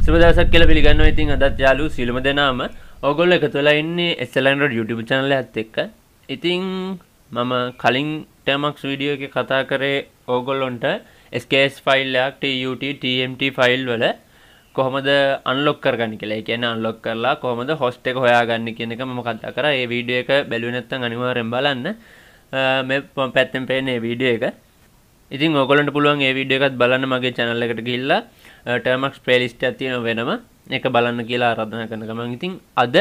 සුබ දවසක් කියලා පිළිගන්නවා. ඉතින් අදත් යාළුවෝ සියලුම දෙනාම ඕගොල්ලෝ එකතු වෙලා ඉන්නේ Sinhalen YouTube channel එකත් එක්ක. ඉතින් මම කලින් Termux video එකේ කතා කරේ ඕගොල්ලොන්ට SKS file එකක් TUT TMT file වල කොහොමද unlock කරගන්නේ කියලා. ඒ කියන්නේ unlock කරලා කොහොමද host එක හොයාගන්නේ කියන එක මම කතා කරා. ඒ වීඩියෝ එක බැලුවේ නැත්නම් අනිවාර්යෙන් බලන්න. මේ පැත්තෙන් පේන්නේ මේ වීඩියෝ එක. ඉතින් ඕගොල්ලන්ට පුළුවන් මේ වීඩියෝ එකත් බලන්න මගේ channel එකට ගිහිල්ලා Termux playlist එකක් තියෙනවා වෙනම. ඒක බලන්න කියලා ආරාධනා කරන ගමන් ඉතින් අද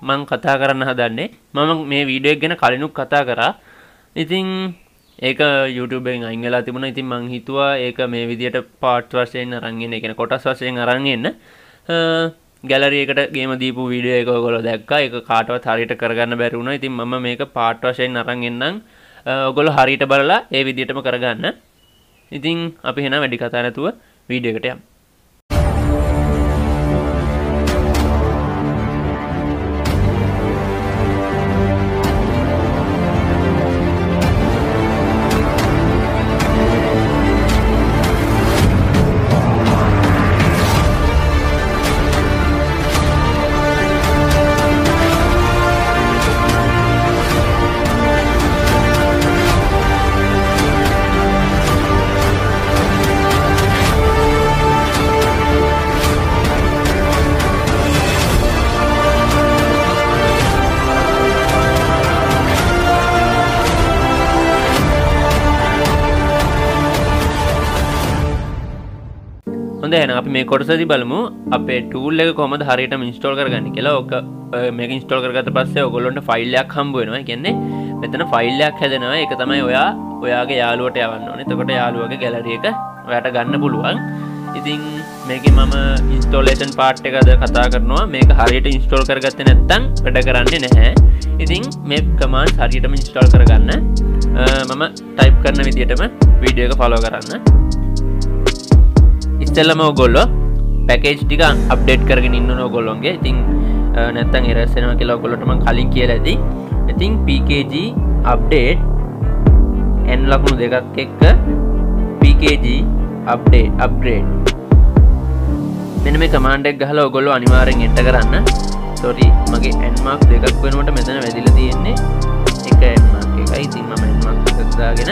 මම කතා කරන්න හදන්නේ මම මේ වීඩියෝ එක ගැන කලිනුත් කතා කරා. ඉතින් ඒක YouTube එකෙන් අයින් වෙලා තිබුණා. ඉතින් මම හිතුවා ඒක මේ විදියට part වශයෙන් අරන් එන්න, ඒ කියන්නේ කොටස් වශයෙන් අරන් එන්න. gallery එකට ගේම දීපු වීඩියෝ එක ඔයගොල්ලෝ දැක්කා. ඒක කාටවත් හරියට කරගන්න බැරි වුණා. ඉතින් මම මේක part වශයෙන් අරන් එන්නම්. ඔයගොල්ලෝ හරියට බලලා ඒ විදියටම කරගන්න. ඉතින් අපි එහෙනම් වැඩි කතා නැතුව වීඩියෝ එකට යමු. එහෙනම් අපි මේ කොටසදී බලමු අපේ tool එක කොහොමද හරියටම install කරගන්නේ කියලා. ඔක මේක install කරගත්ත පස්සේ ඔයගොල්ලන්ට ෆයිල් එකක් හම්බ වෙනවා. ඒ කියන්නේ මෙතන ෆයිල් එකක් හැදෙනවා. ඒක තමයි ඔයාගේ යාළුවට යවන්න ඕනේ. එතකොට යාළුවගේ gallery එක ඔයාට ගන්න පුළුවන්. ඉතින් මේකේ මම installation part එක අද කතා කරනවා. මේක හරියට install කරගත්තේ නැත්නම් වැඩ කරන්නේ නැහැ. ඉතින් මේ commands හරියටම install කරගන්න මම type කරන විදිහටම වීඩියෝ එක follow කරන්න. ඉස්සෙල්ලාම ඔයගොල්ලෝ පැකේජ් ටික අප්ඩේට් කරගෙන ඉන්න ඕන ඔයගොල්ලෝගේ. ඉතින් නැත්තම් එරර්ස් එනවා කියලා ඔයගොල්ලෝට මම කලින් කියලා ඇති. ඉතින් pkg update n ලකුණු දෙකක් එක්ක pkg upgrade මෙන්න මේ command එක ගහලා ඔයගොල්ලෝ අනිවාර්යෙන් enter කරන්න. sorry මගේ n mark දෙකක් වෙනකොට මෙතන වැදිලා තියෙන්නේ එක n mark එකයි. ඉතින් මම n mark එකක් දාගෙන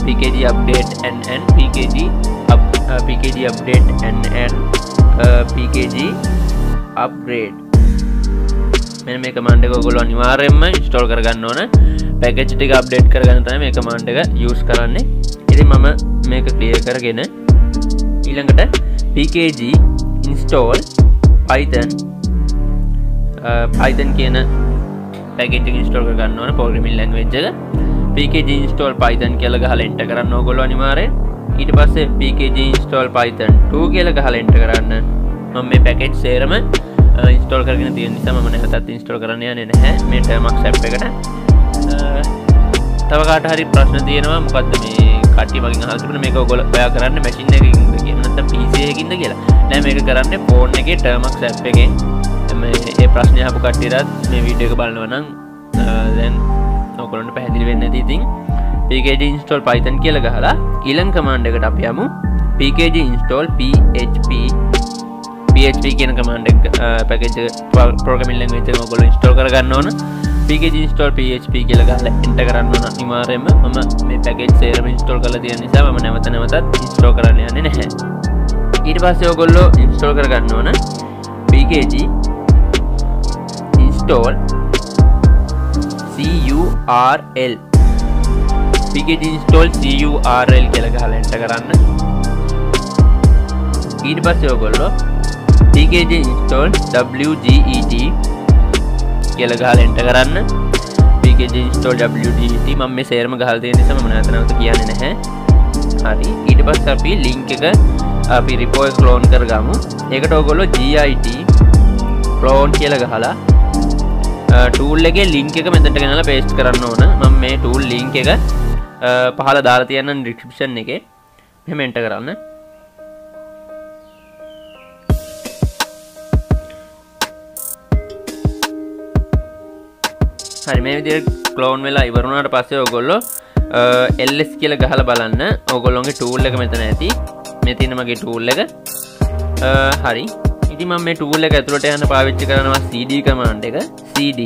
pkg update nn pkg update nn pkg upgrade මෙන්න මේ command එක ඔයගොල්ලෝ අනිවාර්යයෙන්ම install කරගන්න ඕන. package ටික update කරගන්න තමයි මේ command එක use කරන්නේ. ඉතින් මම මේක clear කරගෙන ඊළඟට pkg install python කියන package එක install කරගන්න ඕන programming language එක. pkg install python කියලා ගහලා enter කරන්න ඕගොල්ලෝ අනිවාර්යෙන්. ඊට පස්සේ pkg install python 2 කියලා ගහලා enter කරන්න. මම මේ package සේරම install කරගෙන තියෙන නිසා මම නැවතත් install කරන්න යන්නේ නැහැ මේ Termux app එකට. තව කාට හරි ප්‍රශ්න තියෙනවා මොකද්ද මේ කට්ටිය මගෙන් අහලා තිබුණා මේක ඔයගොල්ලෝ ඔයා කරන්නේ machine එකකින්ද කියලා නැත්නම් PC එකකින්ද කියලා. නෑ මේක කරන්නේ phone එකේ Termux app එකෙන්. මේ ප්‍රශ්නේ අහපු කට්ටියටත් මේ වීඩියෝ එක බලනවා නම් දැන් ඔයගොල්ලන්ට පැහැදිලි වෙන්නේ නැති. ඉතින් pkg install python කියලා ගහලා ඊළඟ command එකට අපි යමු. pkg install php කියන command එක package programming language එක ඔයගොල්ලෝ install කරගන්න ඕන. pkg install php කියලා ගහලා enter කරන්න ඕන අනිවාර්යයෙන්ම. මම මේ package සේරම install කරලා තියෙන නිසා මම නැවතත් install කරන්න යන්නේ නැහැ. ඊට පස්සේ ඔයගොල්ලෝ install කරගන්න ඕන pkg install curl pkg install curl කියලා ගහලා enter කරන්න. ඊට පස්සේ ඔයගොල්ලෝ pkg install wget කියලා ගහලා enter කරන්න. pkg install wget මම මේ සේරම ගහලා තියෙන නිසා මම නැවත කියන්නේ නැහැ. හරි. ඊට පස්සේ අපි link එක අපි repo එක clone කරගමු. ඒකට ඔයගොල්ලෝ git clone කියලා ගහලා tool එකේ link එක මෙතනට ගෙනලා paste කරන්න ඕන. මම මේ tool link එක පහල දාලා තියන්න description එකේ. මෙහෙම enter කරන්න. හරි මේ විදිහට clone වෙලා ඉවර වුණාට පස්සේ ඔයගොල්ලෝ ls කියලා ගහලා බලන්න. ඔයගොල්ලෝගේ tool එක මෙතන ඇති. මේ තියෙන මගේ tool එක. හරි ඉතින් මම මේ tool එක ඇතුළට යන්න පාවිච්චි කරනවා cd command එක. cd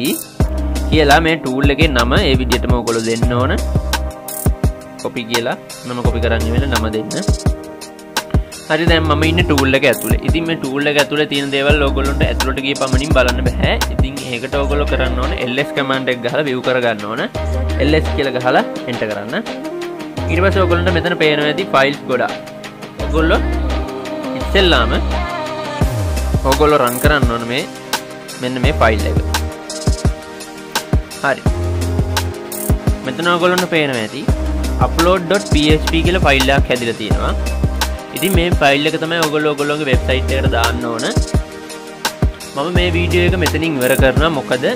කියලා මේ tool එකේ නම ඒ විදිහටම ඔයගොල්ලෝ දෙන්න ඕන. copy කියලා මම copy කරන් ඉවෙල නම දෙන්න. හරි දැන් මම ඉන්නේ tool එක ඇතුලේ. ඉතින් මේ tool එක ඇතුලේ තියෙන දේවල් ඔයගොල්ලන්ට ඇතුලට ගිය පමණින් බලන්න බෑ. ඉතින් ඒකට ඔයගොල්ලෝ කරන්න ඕන ls command එක ගහලා view කරගන්න ඕන. ls කියලා ගහලා enter කරන්න. ඊට පස්සේ ඔයගොල්ලන්ට මෙතන පේනවා ඇති files ගොඩක්. ඔයගොල්ලෝ ඉස්සෙල්ලාම ඔයගොල්ලෝ run කරන්න ඕන මේ මෙන්න මේ file එක. හරි. මෙතන ඔයගොල්ලන්ට පේනවා ඇති upload.php කියලා ෆයිල් එකක් හැදිලා තියෙනවා. ඉතින් මේ ෆයිල් එක තමයි ඔයගොල්ලෝගේ වෙබ්සයිට් එකට දාන්න ඕන. මම මේ වීඩියෝ එක මෙතනින් ඉවර කරනවා. මොකද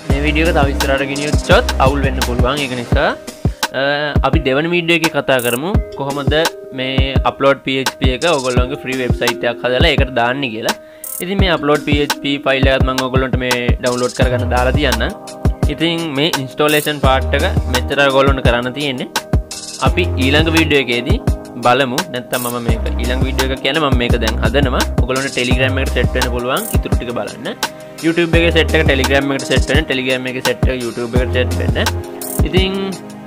මේ වීඩියෝ එක තව ඉස්සරහට ගෙනියොත් අවුල් වෙන්න පුළුවන්. ඒක නිසා අපි දෙවන වීඩියෝ එකේ කතා කරමු කොහොමද මේ upload php එක ඔයගොල්ලෝගේ free වෙබ්සයිට් එකක් හදලා ඒකට දාන්නේ කියලා. ඉතින් මේ upload php ෆයිල් එකත් මම ඔයගොල්ලන්ට මේ ඩවුන්ලෝඩ් කරගන්න දාලා තියන්නම්. ඉතින් මේ ඉන්ස්ටෝලේෂන් පාර්ට් එක මෙච්චර ඔයගොල්ලන්ට කරන්න තියෙන්නේ. අපි ඊළඟ වීඩියෝ එකේදී බලමු. නැත්නම් මම මේක ඊළඟ වීඩියෝ එක කියන්නේ මම මේක දැන් හදනවා. ඔයගොල්ලන්ට Telegram එකට සෙට් වෙන්න පුළුවන්. ඊටු ටික බලන්න. YouTube එකේ සෙට් එක Telegram එකට සෙට් වෙන්න. Telegram එකේ සෙට් එක YouTube එකට සෙට් වෙන්න. ඉතින්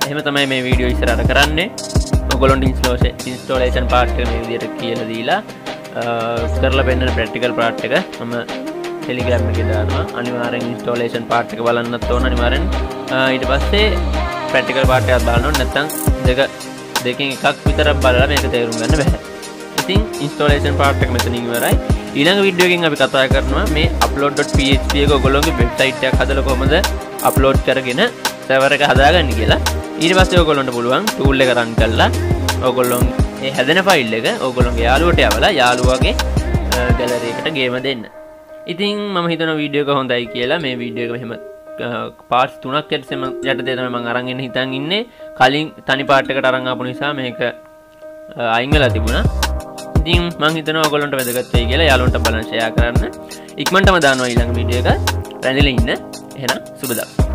එහෙම තමයි මේ වීඩියෝ ඉස්සරහට කරන්නේ. ඔයගොල්ලන්ට ඉන්ස්ටෝලේෂන් පාර්ට් එක මේ විදිහට කියලා දීලා කරලා පෙන්නන ප්‍රැක්ටිකල් පාර්ට් එක මම Telegram එකේ දානවා. අනිවාර්යෙන් ඉන්ස්ටෝලේෂන් පාර්ට් එක බලන්නත් ඕන අනිවාර්යෙන්. ඊට පස්සේ ප්‍රැක්ටිකල් පාර්ට් එකත් බලන්න ඕන. නැත්නම් දෙකෙන් එකක් විතරක් බලලා මේක තේරුම් ගන්න බෑ. ඉතින් ඉන්ස්ටෝලේෂන් පාර්ට් එක මෙතනින් ඉවරයි. ඊළඟ වීඩියෝ එකෙන් අපි කතා කරනවා මේ upload.php එක ඔයගොල්ලෝගේ වෙබ්සයිට් එකක් හදලා කොහොමද අප්ලෝඩ් කරගෙන සර්වර් එක හදාගන්නේ කියලා. ඊට පස්සේ ඔයගොල්ලන්ට පුළුවන් tool එක run කරලා ඔයගොල්ලෝ මේ හැදෙන ෆයිල් එක ඔයගොල්ලෝගේ යාළුවට යවලා යාළුවාගේ ගැලරි එකට ගේම දෙන්න. ඉතින් මම හිතනවා වීඩියෝ එක හොඳයි කියලා. මේ වීඩියෝ එක මෙහෙම පාර්ට්ස් 3ක් යටතේ තමයි මම අරන් ඉන්න හිතන් ඉන්නේ. කලින් තනි පාර්ට් එකට අරන් ආපු නිසා මේක අයින් වෙලා තිබුණා. ඉතින් මම හිතනවා ඔයගොල්ලන්ට වැදගත් වෙයි කියලා. යාළුවන්ට බලන්න ෂෙයා කරන්න. ඉක්මනටම දානවා ඊළඟ වීඩියෝ එක. රැඳිලා ඉන්න. එහෙනම් සුබ දවසක්.